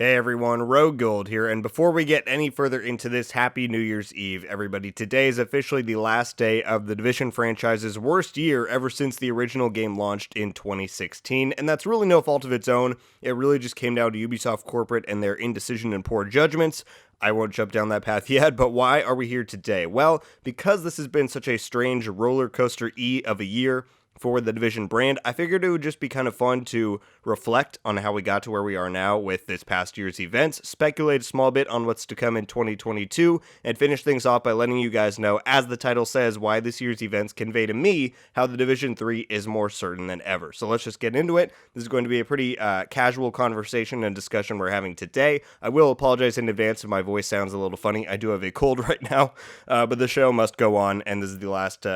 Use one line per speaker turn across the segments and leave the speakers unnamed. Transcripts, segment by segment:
Hey everyone, RogueGold here, and before we get any further into this, happy New Year's Eve, everybody. Today is officially the last day of the Division franchise's worst year ever since the original game launched in 2016, and that's really no fault of its own. It really just came down to Ubisoft corporate and their indecision and poor judgments. I won't jump down that path yet, but why are we here today? Well, because this has been such a strange roller coaster of a year for the Division brand, I figured it would just be kind of fun to reflect on how we got to where we are now with this past year's events, speculate a small bit on what's to come in 2022, and finish things off by letting you guys know, as the title says, why this year's events convey to me how the Division 3 is more certain than ever. So let's just get into it. This is going to be a pretty casual conversation and discussion we're having today. I will apologize in advance if my voice sounds a little funny. I do have a cold right now, but the show must go on, and this is the last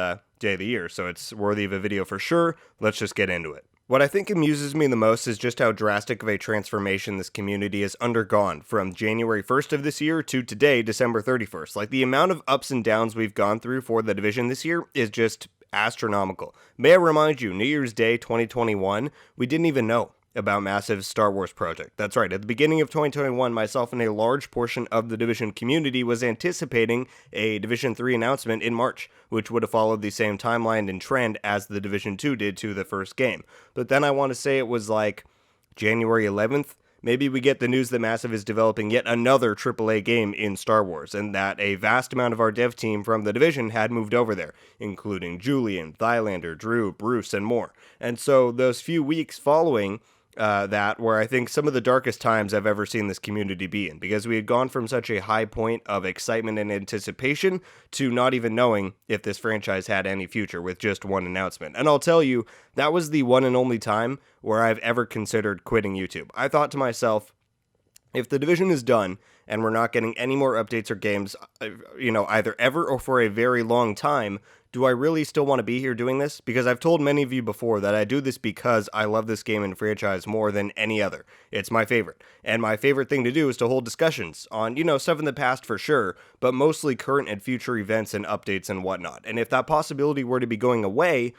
day of the year, so it's worthy of a video for sure. Let's just get into it. What I think amuses me the most is just how drastic of a transformation this community has undergone from January 1st of this year to today, December 31st. Like, the amount of ups and downs we've gone through for the Division this year is just astronomical. May I remind you, New Year's Day 2021, we didn't even know about massive Star Wars project. That's right, at the beginning of 2021, myself and a large portion of the Division community was anticipating a Division 3 announcement in March, which would have followed the same timeline and trend as the Division 2 did to the first game. But then I want to say it was like January 11th, maybe we get the news that Massive is developing yet another AAA game in Star Wars, and that a vast amount of our dev team from the Division had moved over there, including Julian, Thylander, Drew, Bruce, and more. And so those few weeks following that where I think some of the darkest times I've ever seen this community be in, because we had gone from such a high point of excitement and anticipation to not even knowing if this franchise had any future with just one announcement. And I'll tell you, that was the one and only time where I've ever considered quitting YouTube. I thought to myself, if the Division is done and we're not getting any more updates or games, either ever or for a very long time, do I really still want to be here doing this? Because I've told many of you before that I do this because I love this game and franchise more than any other. It's my favorite. And my favorite thing to do is to hold discussions on, stuff in the past for sure, but mostly current and future events and updates and whatnot. And if that possibility were to be going away,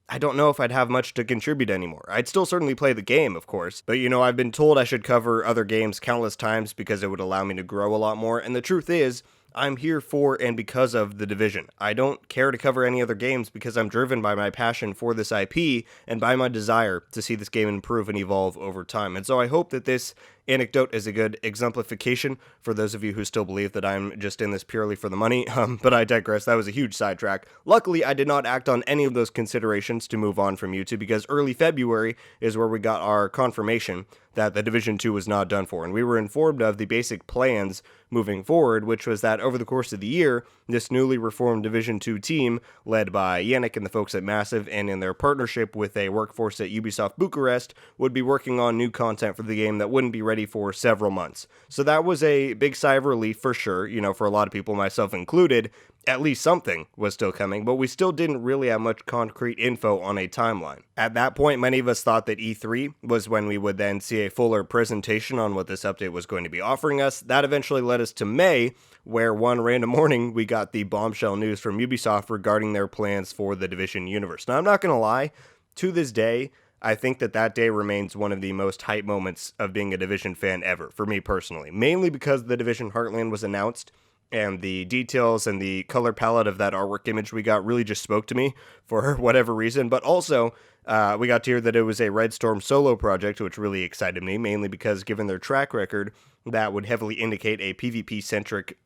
I don't know if I'd have much to contribute anymore. I'd still certainly play the game, of course, but I've been told I should cover other games countless times because it would allow me to grow a lot more, and the truth is, I'm here for and because of the Division. I don't care to cover any other games because I'm driven by my passion for this IP and by my desire to see this game improve and evolve over time. And so I hope that this anecdote is a good exemplification for those of you who still believe that I'm just in this purely for the money, but I digress. That was a huge sidetrack. Luckily, I did not act on any of those considerations to move on from YouTube because early February is where we got our confirmation that the Division 2 was not done for, and we were informed of the basic plans moving forward, which was that over the course of the year, this newly reformed Division 2 team, led by Yannick and the folks at Massive, and in their partnership with a workforce at Ubisoft Bucharest, would be working on new content for the game that wouldn't be ready for several months. So that was a big sigh of relief for sure, for a lot of people, myself included. At least something was still coming, but we still didn't really have much concrete info on a timeline. At that point, many of us thought that E3 was when we would then see a fuller presentation on what this update was going to be offering us. That eventually led us to May, where one random morning we got the bombshell news from Ubisoft regarding their plans for the Division universe. Now, I'm not going to lie, to this day, I think that day remains one of the most hype moments of being a Division fan ever, for me personally. Mainly because the Division Heartland was announced, and the details and the color palette of that artwork image we got really just spoke to me for whatever reason. But also, we got to hear that it was a Red Storm solo project, which really excited me, mainly because given their track record, that would heavily indicate a PvP-centric,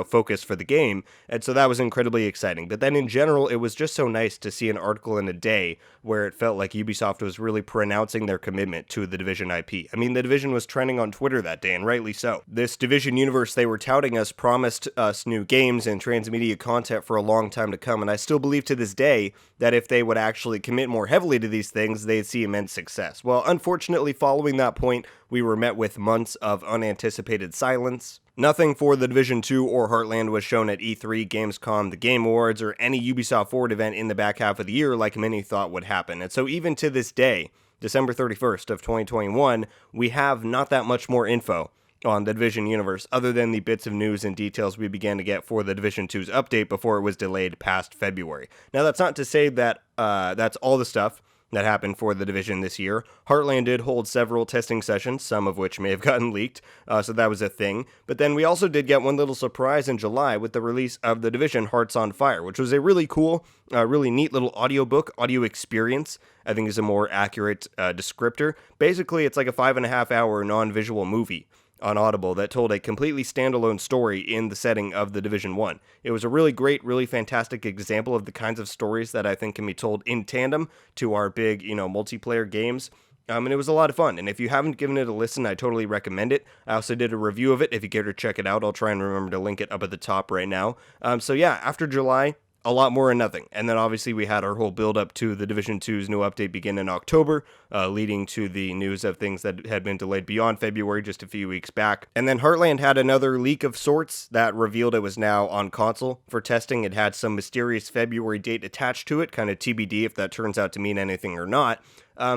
focus for the game, and so that was incredibly exciting. But then in general, it was just so nice to see an article in a day where it felt like Ubisoft was really pronouncing their commitment to the Division IP. I mean, the Division was trending on Twitter that day, and rightly so. This Division universe they were touting us promised us new games and transmedia content for a long time to come, and I still believe to this day that if they would actually commit more heavily to these things, they'd see immense success. Well, unfortunately, following that point, we were met with months of unanticipated silence. Nothing for the Division 2 or Heartland was shown at E3, Gamescom, the Game Awards, or any Ubisoft Forward event in the back half of the year like many thought would happen. And so even to this day, December 31st of 2021, we have not that much more info on the Division universe other than the bits of news and details we began to get for the Division 2's update before it was delayed past February. Now, that's not to say that that's all the stuff that happened for the Division this year. Heartland did hold several testing sessions, some of which may have gotten leaked, so that was a thing. But then we also did get one little surprise in July with the release of the Division Hearts on Fire, which was a really cool, really neat little audio experience, I think is a more accurate descriptor. Basically, it's like a 5.5 hour non-visual movie on Audible that told a completely standalone story in the setting of the Division 1. It was a really great, really fantastic example of the kinds of stories that I think can be told in tandem to our big, multiplayer games. And it was a lot of fun. And if you haven't given it a listen, I totally recommend it. I also did a review of it. If you care to check it out, I'll try and remember to link it up at the top right now. So yeah, after July, a lot more and nothing. And then obviously we had our whole build up to the Division 2's new update begin in October, leading to the news of things that had been delayed beyond February just a few weeks back. And then Heartland had another leak of sorts that revealed it was now on console for testing. It had some mysterious February date attached to it, kind of TBD if that turns out to mean anything or not.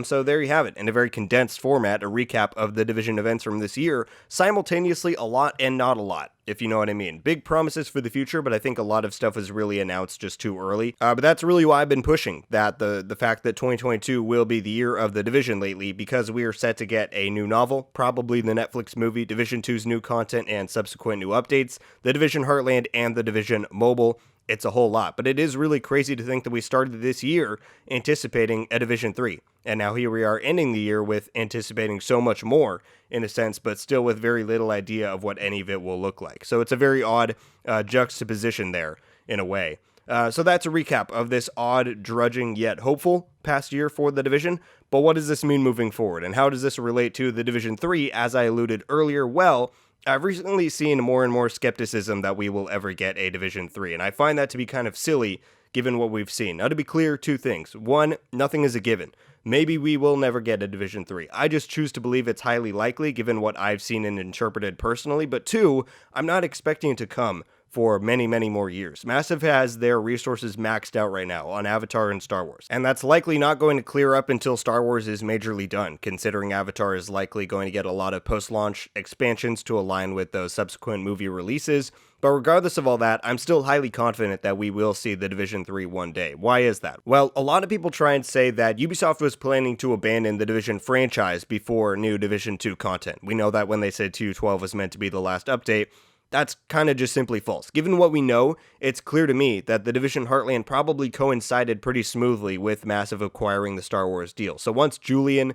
So there you have it, in a very condensed format, a recap of the Division events from this year, simultaneously a lot and not a lot, if you know what I mean. Big promises for the future, but I think a lot of stuff was really announced just too early. But that's really why I've been pushing that the fact that 2022 will be the year of the Division lately, because we are set to get a new novel, probably the Netflix movie, Division 2's new content and subsequent new updates, the Division Heartland, and the Division Mobile. It's a whole lot, but it is really crazy to think that we started this year anticipating a Division 3, and now here we are ending the year with anticipating so much more, in a sense, but still with very little idea of what any of it will look like. So it's a very odd juxtaposition there, in a way. So that's a recap of this odd, drudging, yet hopeful past year for the Division, but what does this mean moving forward, and how does this relate to the Division 3, as I alluded earlier? Well, I've recently seen more and more skepticism that we will ever get a Division 3, and I find that to be kind of silly given what we've seen. Now, to be clear, two things. One, nothing is a given. Maybe we will never get a Division 3. I just choose to believe it's highly likely given what I've seen and interpreted personally, but two, I'm not expecting it to come for many, many more years. Massive has their resources maxed out right now on Avatar and Star Wars, and that's likely not going to clear up until Star Wars is majorly done, considering Avatar is likely going to get a lot of post-launch expansions to align with those subsequent movie releases. But regardless of all that, I'm still highly confident that we will see the Division 3 one day. Why is that? Well, a lot of people try and say that Ubisoft was planning to abandon the Division franchise before new Division 2 content. We know that when they said 2.12 was meant to be the last update, that's kind of just simply false. Given what we know, it's clear to me that the Division Heartland probably coincided pretty smoothly with Massive acquiring the Star Wars deal. So once Julian,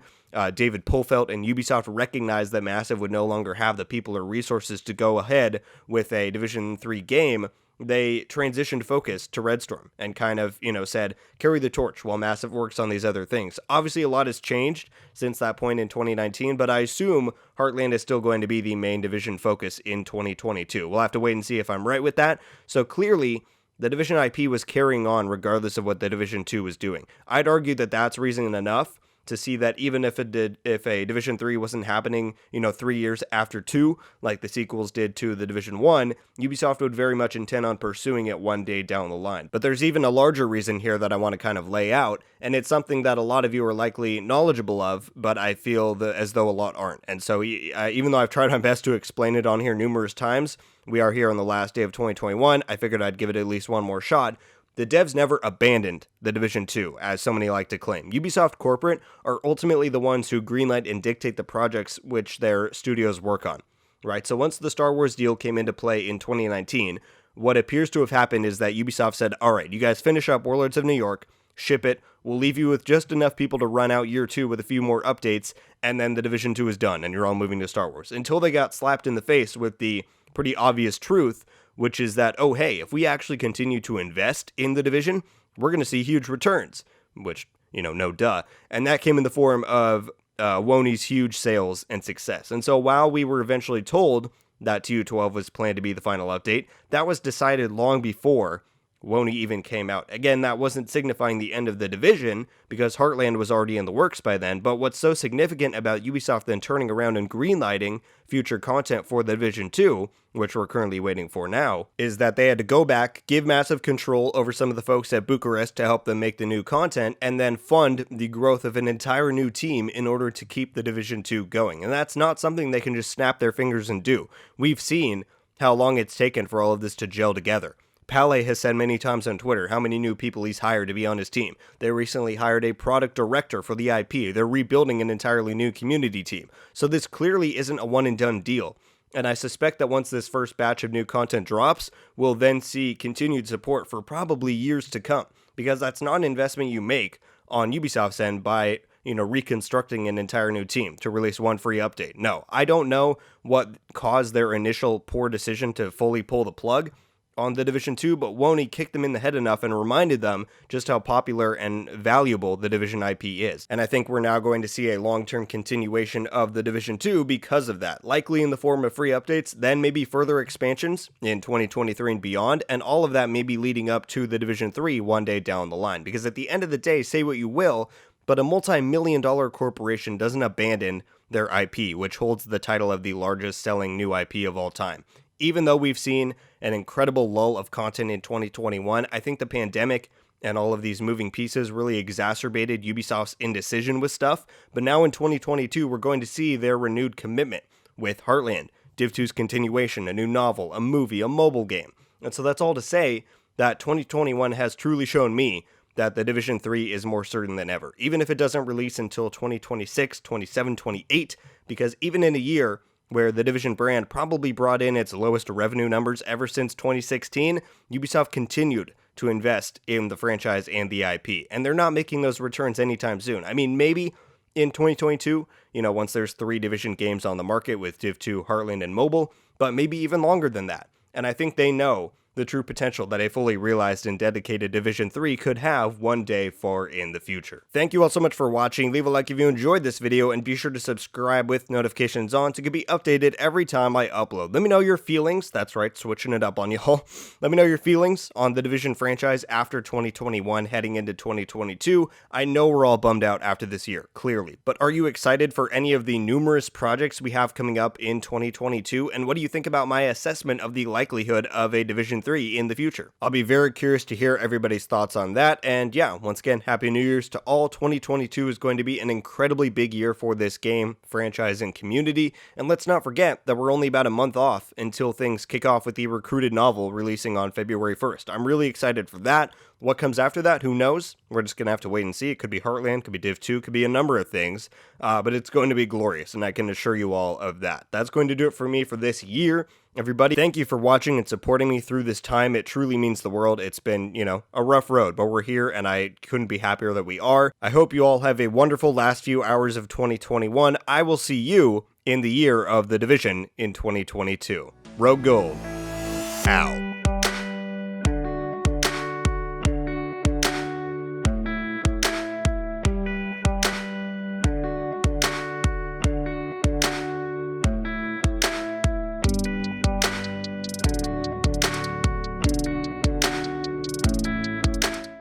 David Pulfelt, and Ubisoft recognized that Massive would no longer have the people or resources to go ahead with a Division 3 game, they transitioned focus to Red Storm and kind of, said, carry the torch while Massive works on these other things. Obviously, a lot has changed since that point in 2019, but I assume Heartland is still going to be the main Division focus in 2022. We'll have to wait and see if I'm right with that. So clearly, the Division IP was carrying on regardless of what the Division 2 was doing. I'd argue that that's reason enough to see that even if a Division 3 wasn't happening, 3 years after 2, like the sequels did to the Division 1, Ubisoft would very much intend on pursuing it one day down the line. But there's even a larger reason here that I want to kind of lay out, and it's something that a lot of you are likely knowledgeable of, but I feel as though a lot aren't. And so even though I've tried my best to explain it on here numerous times, we are here on the last day of 2021, I figured I'd give it at least one more shot. The devs never abandoned the Division 2, as so many like to claim. Ubisoft Corporate are ultimately the ones who greenlight and dictate the projects which their studios work on, right? So once the Star Wars deal came into play in 2019, what appears to have happened is that Ubisoft said, all right, you guys finish up Warlords of New York, ship it, we'll leave you with just enough people to run out year 2 with a few more updates, and then the Division 2 is done, and you're all moving to Star Wars. Until they got slapped in the face with the pretty obvious truth, which is that, oh hey, if we actually continue to invest in the Division, we're going to see huge returns, which, no duh. And that came in the form of Woni's huge sales and success. And so while we were eventually told that 2.12 was planned to be the final update, that was decided long before Woni even came out. Again, that wasn't signifying the end of the Division, because Heartland was already in the works by then, but what's so significant about Ubisoft then turning around and greenlighting future content for the Division 2, which we're currently waiting for now, is that they had to go back, give massive control over some of the folks at Bucharest to help them make the new content, and then fund the growth of an entire new team in order to keep the Division 2 going. And that's not something they can just snap their fingers and do. We've seen how long it's taken for all of this to gel together. Pele has said many times on Twitter how many new people he's hired to be on his team. They recently hired a product director for the IP. They're rebuilding an entirely new community team. So this clearly isn't a one and done deal. And I suspect that once this first batch of new content drops, we'll then see continued support for probably years to come. Because that's not an investment you make on Ubisoft's end by, reconstructing an entire new team to release one free update. No, I don't know what caused their initial poor decision to fully pull the plug on The Division 2, but Woney kicked them in the head enough and reminded them just how popular and valuable the Division IP is. And I think we're now going to see a long-term continuation of The Division 2 because of that, likely in the form of free updates, then maybe further expansions in 2023 and beyond, and all of that may be leading up to The Division 3 one day down the line. Because at the end of the day, say what you will, but a multi-million-dollar corporation doesn't abandon their IP, which holds the title of the largest selling new IP of all time. Even though we've seen an incredible lull of content in 2021, I think the pandemic and all of these moving pieces really exacerbated Ubisoft's indecision with stuff. But now in 2022, we're going to see their renewed commitment with Heartland, Div 2's continuation, a new novel, a movie, a mobile game. And so that's all to say that 2021 has truly shown me that The Division 3 is more certain than ever, even if it doesn't release until 2026, 27, 28, because even in a year where the Division brand probably brought in its lowest revenue numbers ever since 2016, Ubisoft continued to invest in the franchise and the IP, and they're not making those returns anytime soon. I mean, maybe in 2022, once there's 3 Division games on the market with Div 2, Heartland, and mobile, but maybe even longer than that. And I think they know the true potential that a fully realized and dedicated Division 3 could have one day far in the future. Thank you all so much for watching. Leave a like if you enjoyed this video, and be sure to subscribe with notifications on to be updated every time I upload. Let me know your feelings. That's right, switching it up on y'all. Let me know your feelings on the Division franchise after 2021 heading into 2022. I know we're all bummed out after this year, clearly, but are you excited for any of the numerous projects we have coming up in 2022? And what do you think about my assessment of the likelihood of a Division 3 in the future? I'll be very curious to hear everybody's thoughts on that. And yeah, once again, Happy New Year's to all. 2022 is going to be an incredibly big year for this game, franchise, and community. And let's not forget that we're only about a month off until things kick off with the Recruited novel releasing on February 1st. I'm really excited for that. What comes after that, who knows? We're just going to have to wait and see. It could be Heartland, could be Div 2, could be a number of things, but it's going to be glorious, and I can assure you all of that. That's going to do it for me for this year. Everybody, thank you for watching and supporting me through this time. It truly means the world. It's been, a rough road, but we're here, and I couldn't be happier that we are. I hope you all have a wonderful last few hours of 2021. I will see you in the year of the Division in 2022. RogueGold, out.